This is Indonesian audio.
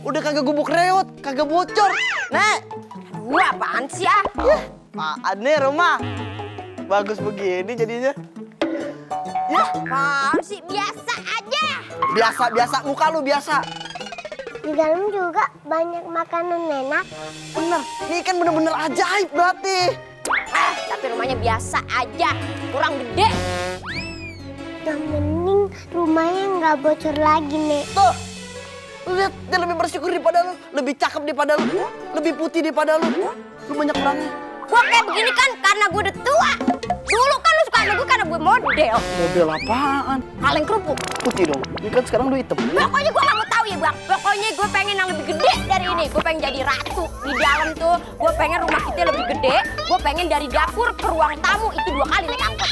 Udah kagak gubuk reot, kagak bocor. Nek. Aduh, apaan sih ah? Apaan nih rumah? Bagus begini jadinya. Ya, Apaan sih? Biasa aja. biasa muka lu biasa. Di dalam juga banyak makanan enak. Bener, ini kan bener-bener ajaib berarti. Tapi rumahnya biasa aja, kurang gede. Yang penting rumahnya nggak bocor lagi, Nek. Tuh, lu lihat dia lebih bersyukur daripada lu, lebih cakep daripada lu, lebih putih daripada lu. Lu banyak orangnya. Gua kayak begini kan karena gue udah tua. Dulu kan lu suka sama gue karena gue model. Model apaan? Kaleng kerupuk. Putih dong. Ini kan sekarang lu hitam. Pokoknya gue gak mau tahu ya bang. Pokoknya gue pengen yang lebih gede dari ini. Gue pengen jadi ratu di dalam tuh. Gue pengen rumah kita lebih gede. Gue pengen dari dapur ke ruang tamu itu 2 kali naik angkot.